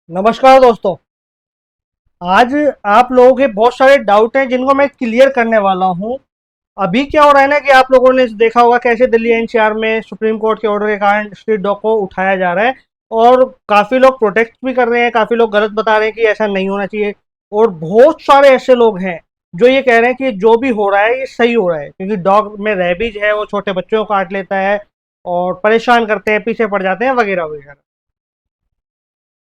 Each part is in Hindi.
नमस्कार दोस्तों। आज आप लोगों के बहुत सारे डाउट हैं जिनको मैं क्लियर करने वाला हूं। अभी क्या हो रहा है ना कि आप लोगों ने देखा होगा कैसे दिल्ली एनसीआर में सुप्रीम कोर्ट के ऑर्डर के कारण स्ट्रीट डॉग को उठाया जा रहा है और काफ़ी लोग प्रोटेस्ट भी कर रहे हैं, काफ़ी लोग गलत बता रहे हैं कि ऐसा नहीं होना चाहिए। और बहुत सारे ऐसे लोग हैं जो ये कह रहे हैं कि जो भी हो रहा है ये सही हो रहा है, क्योंकि डॉग में रेबीज है, वो छोटे बच्चों को काट लेता है और परेशान करते हैं, पीछे पड़ जाते हैं वगैरह वगैरह।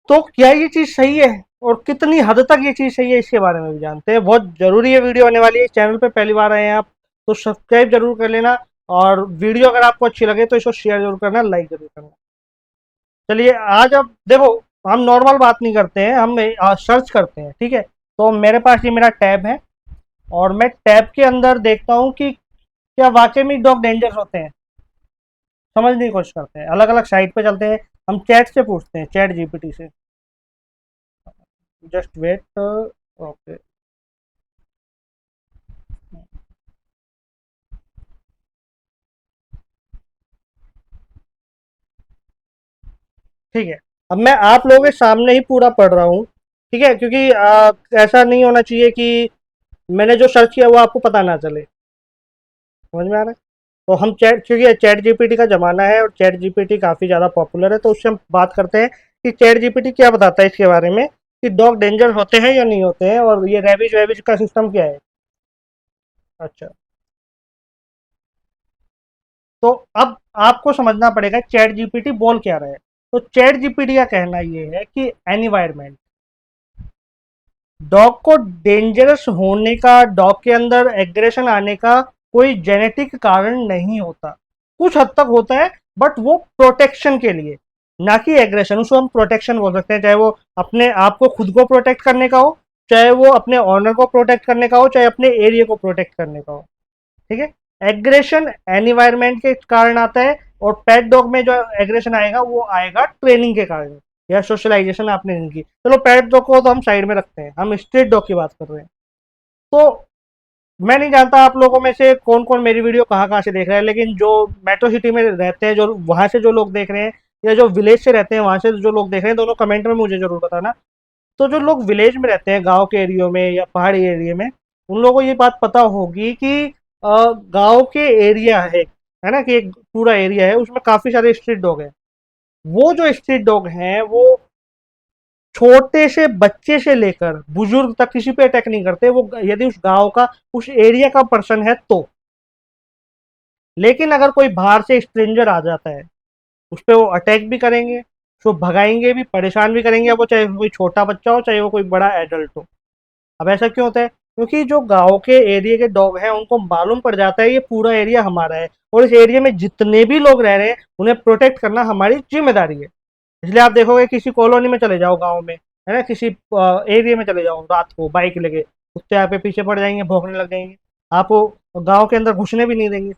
तो क्या ये चीज़ सही है और कितनी हद तक ये चीज़ सही है, इसके बारे में भी जानते हैं। बहुत ज़रूरी है वीडियो होने वाली है। चैनल पे पहली बार आए हैं आप तो सब्सक्राइब जरूर कर लेना, और वीडियो अगर आपको अच्छी लगे तो इसको शेयर जरूर करना, लाइक जरूर करना। चलिए आज अब देखो, हम नॉर्मल बात नहीं करते हैं, हम सर्च करते हैं, ठीक है। तो मेरे पास ये मेरा टैब है और मैं टैब के अंदर देखता हूँ कि क्या वाकई में डॉग डेंजर होते हैं। समझने की कोशिश करते हैं, अलग अलग साइट पे चलते हैं, हम चैट से पूछते हैं, चैट जीपीटी से। Just wait. ओके। ठीक है, अब मैं आप लोगों के सामने ही पूरा पढ़ रहा हूँ, ठीक है, क्योंकि ऐसा नहीं होना चाहिए कि मैंने जो सर्च किया वो आपको पता ना चले। समझ में आ रहा है? तो हम चैट, क्योंकि चैट जीपीटी का ज़माना है और चैट जीपीटी काफ़ी ज़्यादा पॉपुलर है, तो उससे हम बात करते हैं कि चैट जीपीटी क्या बताता है इसके बारे में, कि डॉग डेंजर होते हैं या नहीं होते हैं, और ये रेबिज वेबिज का सिस्टम क्या है। अच्छा, तो अब आपको समझना पड़ेगा चैट जीपीटी बोल क्या रहा है। तो चैट जीपीटी का कहना ये है कि एनवायरमेंट, डॉग को डेंजरस होने का, डॉग के अंदर एग्रेशन आने का कोई जेनेटिक कारण नहीं होता। कुछ हद तक होता है, बट वो प्रोटेक्शन के लिए, ना कि एग्रेशन। उसको हम प्रोटेक्शन बोल सकते हैं, चाहे वो अपने आप को खुद को प्रोटेक्ट करने का हो, चाहे वो अपने ऑनर को प्रोटेक्ट करने का हो, चाहे अपने एरिया को प्रोटेक्ट करने का हो। ठीक है। एग्रेशन एनवायरमेंट के कारण आता है, और पेट डॉग में जो एग्रेशन आएगा वो आएगा ट्रेनिंग के कारण या सोशलाइजेशन आपने नहीं की। चलो पेट डॉग को तो हम साइड में रखते हैं, हम स्ट्रीट डॉग की बात कर रहे हैं। तो मैं नहीं जानता आप लोगों में से कौन कौन मेरी वीडियो कहाँ कहाँ से देख रहे हैं, लेकिन जो मेट्रो सिटी में रहते हैं, जो वहां से जो लोग देख रहे हैं, या जो विलेज से रहते हैं वहां से जो लोग देख रहे हैं, दोनों कमेंट में मुझे जरूर बताना। तो जो लोग विलेज में रहते हैं, गांव के एरियो में या पहाड़ी एरिया में, उन लोगों को ये बात पता होगी कि गांव के एरिया है ना, कि एक पूरा एरिया है, उसमें काफी सारे स्ट्रीट डॉग हैं। वो जो स्ट्रीट डॉग हैं वो छोटे से बच्चे से लेकर बुजुर्ग तक किसी पे अटैक नहीं करते, वो यदि उस गांव का, उस एरिया का पर्सन है तो। लेकिन अगर कोई बाहर से स्ट्रेंजर आ जाता है, उस पर वो अटैक भी करेंगे, उसको भगाएंगे भी, परेशान भी करेंगे, अब वो चाहे कोई छोटा बच्चा हो, चाहे वो कोई बड़ा एडल्ट हो। अब ऐसा क्यों होता है? क्योंकि जो गांव के एरिया के डॉग हैं उनको मालूम पड़ जाता है ये पूरा एरिया हमारा है, और इस एरिया में जितने भी लोग रह रहे हैं उन्हें प्रोटेक्ट करना हमारी जिम्मेदारी है। इसलिए आप देखोगे किसी कॉलोनी में चले जाओ, गांव में, है ना, किसी एरिया में चले जाओ, रात को बाइक लेके, कुत्ते आप पे पीछे पड़ जाएंगे, भौंकने लग जाएंगे, आपको गांव के अंदर घुसने भी नहीं देंगे।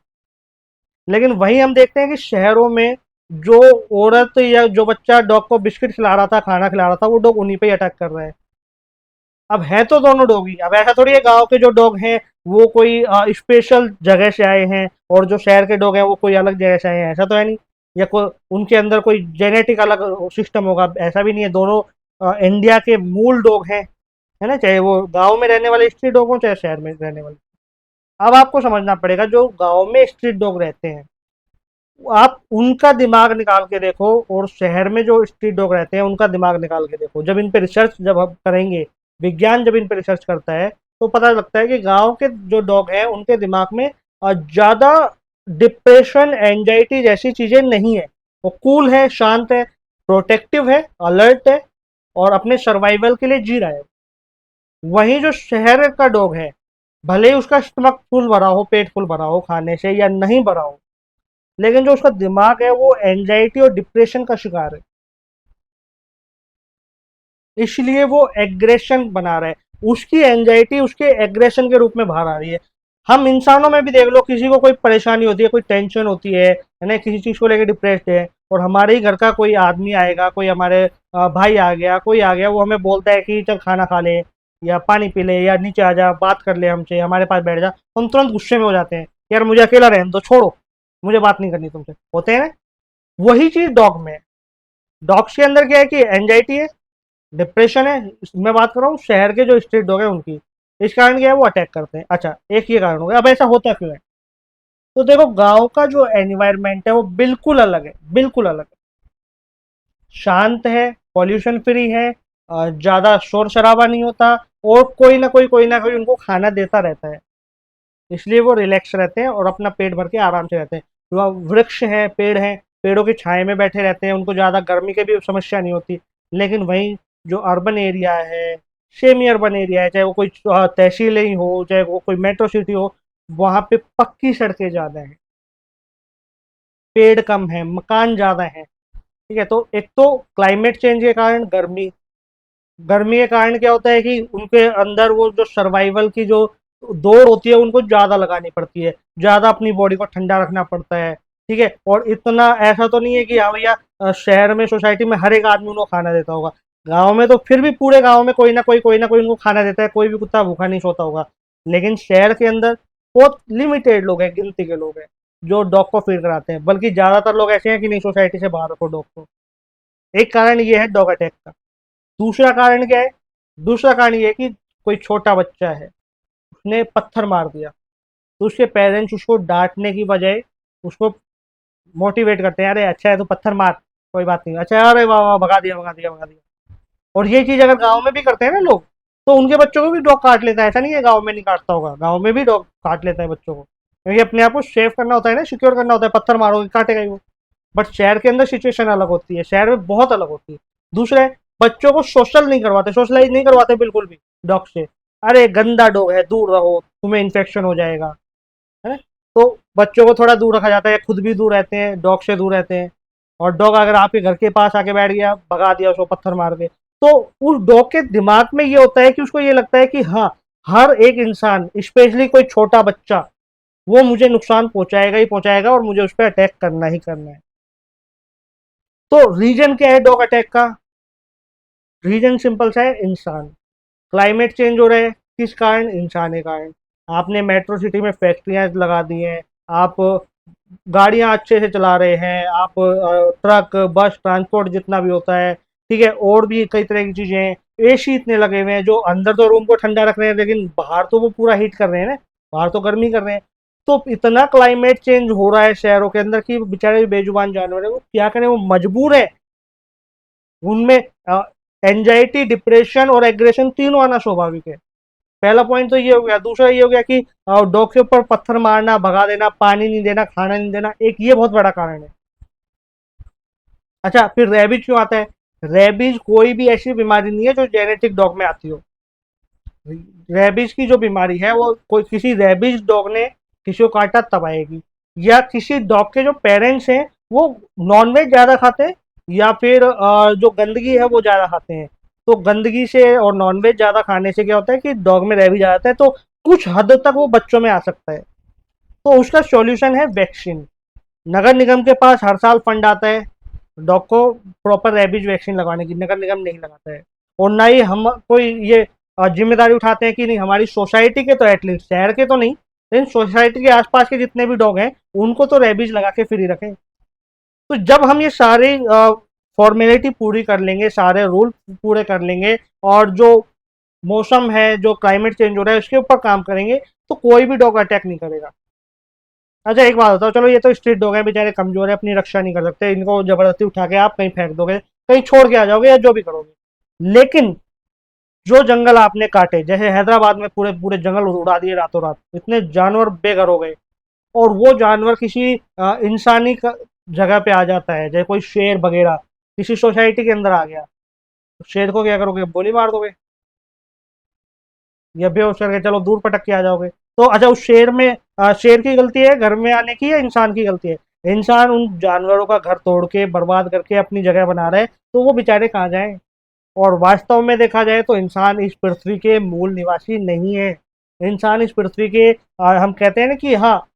लेकिन वही हम देखते हैं कि शहरों में जो औरत या जो बच्चा डॉग को बिस्किट खिला रहा था, खाना खिला रहा था, वो डॉग उन्हीं पे अटैक कर रहा है। अब है तो दोनों डॉग ही। अब ऐसा थोड़ी है गांव के जो डॉग हैं वो कोई स्पेशल जगह से आए हैं, और जो शहर के डॉग हैं वो कोई अलग जगह से आए हैं, ऐसा तो है नहीं। या कोई उनके अंदर कोई जेनेटिक अलग सिस्टम होगा, ऐसा भी नहीं है। दोनों इंडिया के मूल डॉग हैं, है ना, चाहे वो गांव में रहने वाले स्ट्रीट डॉग हों, चाहे शहर में रहने वाले। अब आपको समझना पड़ेगा, जो गांव में स्ट्रीट डॉग रहते हैं आप उनका दिमाग निकाल के देखो, और शहर में जो स्ट्रीट डॉग रहते हैं उनका दिमाग निकाल के देखो। जब इन पे रिसर्च जब हम करेंगे, विज्ञान जब इन पे रिसर्च करता है, तो पता लगता है कि गांव के जो डॉग हैं उनके दिमाग में ज़्यादा डिप्रेशन, एंजाइटी जैसी चीज़ें नहीं है। वो कूल है, शांत है, प्रोटेक्टिव है, अलर्ट है, और अपने सर्वाइवल के लिए जी रहा है। वहीं जो शहर का डॉग है, भले ही उसका स्टमक फुल भरा हो, पेट फुल भरा हो खाने से, या नहीं भरा हो, लेकिन जो उसका दिमाग है वो एंजाइटी और डिप्रेशन का शिकार है। इसलिए वो एग्रेशन बना रहा है, उसकी एंजाइटी उसके एग्रेशन के रूप में बाहर आ रही है। हम इंसानों में भी देख लो, किसी को कोई परेशानी होती है, कोई टेंशन होती है ना, किसी चीज़ को लेकर डिप्रेस्ड है, और हमारे ही घर का कोई आदमी आएगा, कोई हमारे भाई आ गया, कोई आ गया, वो हमें बोलता है कि चल खाना खा ले, या पानी पी ले, या नीचे आ जा, बात कर ले हमसे, हमारे पास बैठ जा, तो हम तुरंत गुस्से में हो जाते हैं, यार मुझे अकेला रहने दो, छोड़ो, मुझे बात नहीं करनी तुमसे, होते हैं ना। वही चीज़ डॉग में है। डॉग्स के अंदर क्या है कि एंजाइटी है, डिप्रेशन है, मैं बात कर रहा हूँ शहर के जो स्ट्रीट डॉग है उनकी। इस कारण क्या है वो अटैक करते हैं। अच्छा, एक ये कारण हो गया। अब ऐसा होता क्यों है? तो देखो, गांव का जो एनवायरनमेंट है वो बिल्कुल अलग है, बिल्कुल अलग है। शांत है, पॉल्यूशन फ्री है, ज्यादा शोर शराबा नहीं होता, और कोई ना कोई उनको खाना देता रहता है। इसलिए वो रिलैक्स रहते हैं और अपना पेट भर के आराम से रहते हैं। वहाँ वृक्ष हैं, पेड़ हैं, पेड़ों की छाए में बैठे रहते हैं, उनको ज़्यादा गर्मी की भी समस्या नहीं होती। लेकिन वहीं जो अर्बन एरिया है, सेमी अर्बन एरिया है, चाहे वो कोई तहसील ही हो, चाहे वो कोई मेट्रो सिटी हो, वहाँ पे पक्की सड़कें ज़्यादा हैं, पेड़ कम हैं, मकान ज़्यादा हैं। ठीक है, तो एक तो क्लाइमेट चेंज के कारण गर्मी, गर्मी के कारण क्या होता है कि उनके अंदर वो जो सर्वाइवल की जो दौड़ होती है उनको ज़्यादा लगानी पड़ती है, ज़्यादा अपनी बॉडी को ठंडा रखना पड़ता है। ठीक है, और इतना ऐसा तो नहीं है कि हाँ भैया शहर में सोसाइटी में हर एक आदमी उनको खाना देता होगा। गाँव में तो फिर भी पूरे गाँव में कोई ना कोई उनको खाना देता है, कोई भी कुत्ता भूखा नहीं सोता होगा। लेकिन शहर के अंदर बहुत लिमिटेड लोग हैं, गिनती के लोग हैं जो डॉग को फीड कराते हैं, बल्कि ज़्यादातर लोग ऐसे हैं कि नहीं, सोसाइटी से बाहर रखो डॉग को। एक कारण ये है डॉग अटैक का। दूसरा कारण क्या है? दूसरा कारण ये है कि कोई छोटा बच्चा है, उसने पत्थर मार दिया, तो उसके पेरेंट्स उसको डांटने की बजाय उसको मोटिवेट करते हैं, अरे अच्छा है तो पत्थर मार, कोई बात नहीं, अच्छा अरे वाह वाह, भगा दिया भगा दिया भगा दिया। और ये चीज अगर गांव में भी करते हैं ना लोग, तो उनके बच्चों को भी डॉग काट लेता है। ऐसा नहीं है गांव में नहीं काटता होगा, गांव में भी डॉग काट लेता है बच्चों को, क्योंकि अपने आप को सेव करना होता है ना, सिक्योर करना होता है। पत्थर मारोगे काटेगा ही वो। बट शहर के अंदर सिचुएशन अलग होती है, शहर में बहुत अलग होती है। दूसरा है, बच्चों को सोशल नहीं करवाते, सोशलाइज नहीं करवाते बिल्कुल भी डॉग से। अरे गंदा डॉग है, दूर रहो, तुम्हें इन्फेक्शन हो जाएगा, है ना। तो बच्चों को थोड़ा दूर रखा जाता है, खुद भी दूर रहते हैं, डॉग से दूर रहते हैं। और डॉग अगर आपके घर के पास आके बैठ गया, भगा दिया उसको पत्थर मार के, तो उस डॉग के दिमाग में ये होता है कि उसको ये लगता है कि हाँ, हर एक इंसान, स्पेशली कोई छोटा बच्चा, वो मुझे नुकसान पहुंचाएगा ही पहुंचाएगा और मुझे उस पर अटैक करना ही करना है। तो रीजन क्या है डॉग अटैक का? रीजन सिंपल सा है, इंसान। क्लाइमेट चेंज हो रहा है, किस कारण? इंसान के कारण। आपने मेट्रो सिटी में फैक्ट्रियां लगा दी हैं, आप गाड़ियां अच्छे से चला रहे हैं, आप ट्रक बस ट्रांसपोर्ट जितना भी होता है, ठीक है, और भी कई तरह की चीजें हैं। एसी इतने लगे हुए हैं जो अंदर तो रूम को ठंडा रख रहे हैं, लेकिन बाहर तो वो पूरा हीट कर रहे हैं ना, बाहर तो गर्मी कर रहे हैं। तो इतना क्लाइमेट चेंज हो रहा है शहरों के अंदर कि बेचारे बेजुबान जानवर है, वो क्या करें, वो मजबूर है। उनमें एंजाइटी, डिप्रेशन और एग्रेशन तीनों आना स्वाभाविक है। पहला पॉइंट तो ये हो गया। दूसरा ये हो गया कि डॉग के ऊपर पत्थर मारना, भगा देना, पानी नहीं देना, खाना नहीं देना, एक ये बहुत बड़ा कारण है। अच्छा, फिर रेबीज क्यों आता है? रेबीज कोई भी ऐसी बीमारी नहीं है जो जेनेटिक डॉग में आती हो। रेबीज की जो बीमारी है वो कोई किसी रेबीज डॉग ने किसी को काटा तब आएगी, या किसी डॉग के जो पेरेंट्स हैं वो नॉनवेज ज़्यादा खाते हैं, या फिर जो गंदगी है वो ज़्यादा खाते हैं। तो गंदगी से और नॉनवेज ज़्यादा खाने से क्या होता है कि डॉग में रेबीज आ जाता है, तो कुछ हद तक वो बच्चों में आ सकता है। तो उसका सॉल्यूशन है वैक्सीन। नगर निगम के पास हर साल फंड आता है डॉग को प्रॉपर रेबीज वैक्सीन लगाने की, नगर निगम नहीं लगाता है। और ना ही हम कोई ये जिम्मेदारी उठाते हैं कि नहीं, हमारी सोसाइटी के तो एटलीस्ट, शहर के तो नहीं, लेकिन सोसाइटी के आसपास के जितने भी डॉग हैं उनको तो रेबीज लगा के फ्री रखें। तो जब हम ये सारी फॉर्मेलिटी पूरी कर लेंगे, सारे रूल पूरे कर लेंगे, और जो मौसम है, जो क्लाइमेट चेंज हो रहा है उसके ऊपर काम करेंगे, तो कोई भी डॉग अटैक नहीं करेगा। अच्छा, एक बात बताओ, चलो ये तो स्ट्रीट डॉग है, बेचारे कमजोर है, अपनी रक्षा नहीं कर सकते, इनको जबरदस्ती उठा के आप कहीं फेंक दोगे, कहीं छोड़ के आ जाओगे, या जो भी करोगे। लेकिन जो जंगल आपने काटे, जैसे हैदराबाद में पूरे पूरे जंगल उड़ा दिए रातों रात, इतने जानवर बेघर हो गए, और वो जानवर किसी इंसानी जगह पे आ जाता है, जैसे कोई शेर वगैरह किसी सोसाइटी के अंदर आ गया, तो शेर को क्या करोगे? गोली मार दोगे, या बेहोश करके चलो दूर पटक के आ जाओगे। तो अच्छा, उस शेर में शेर की गलती है घर में आने की, या इंसान की गलती है? इंसान उन जानवरों का घर तोड़ के बर्बाद करके अपनी जगह बना रहे हैं, तो वो बेचारे कहाँ जाएं? और वास्तव में देखा जाए तो इंसान इस पृथ्वी के मूल निवासी नहीं है। इंसान इस पृथ्वी के हम कहते हैं ना कि हाँ,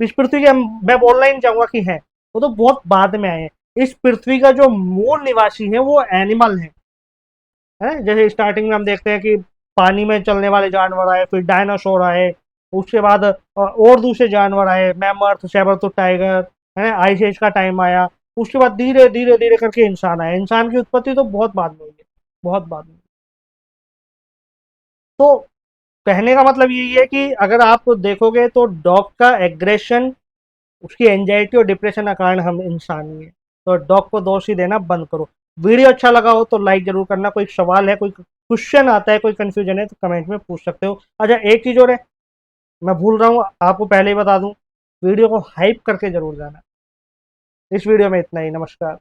इस पृथ्वी के मैं बोलना ही नहीं चाहूंगा कि है, वो तो बहुत बाद में आए हैं। इस पृथ्वी का जो मूल निवासी है वो एनिमल है। जैसे स्टार्टिंग में हम देखते हैं कि पानी में चलने वाले जानवर आए, फिर डायनासोर आए, उसके बाद और दूसरे जानवर आए, मैमथ, सैबर टाइगर, है, आइस एज का टाइम आया। उसके बाद धीरे धीरे धीरे करके इंसान आया। इंसान की उत्पत्ति तो बहुत बाद में हुई है, बहुत बाद में। तो कहने का मतलब यही है कि अगर आप देखोगे तो डॉग का एग्रेशन, उसकी एंजाइटी और डिप्रेशन का कारण हम इंसान ही हैं। तो डॉग को दोष ही देना बंद करो। वीडियो अच्छा लगा हो तो लाइक जरूर करना। कोई सवाल है, कोई क्वेश्चन आता है, कोई कंफ्यूजन है तो कमेंट में पूछ सकते हो। अच्छा, एक चीज़ और है, मैं भूल रहा हूँ आपको पहले ही बता दूं, वीडियो को हाइप करके जरूर जाना। इस वीडियो में इतना ही। नमस्कार।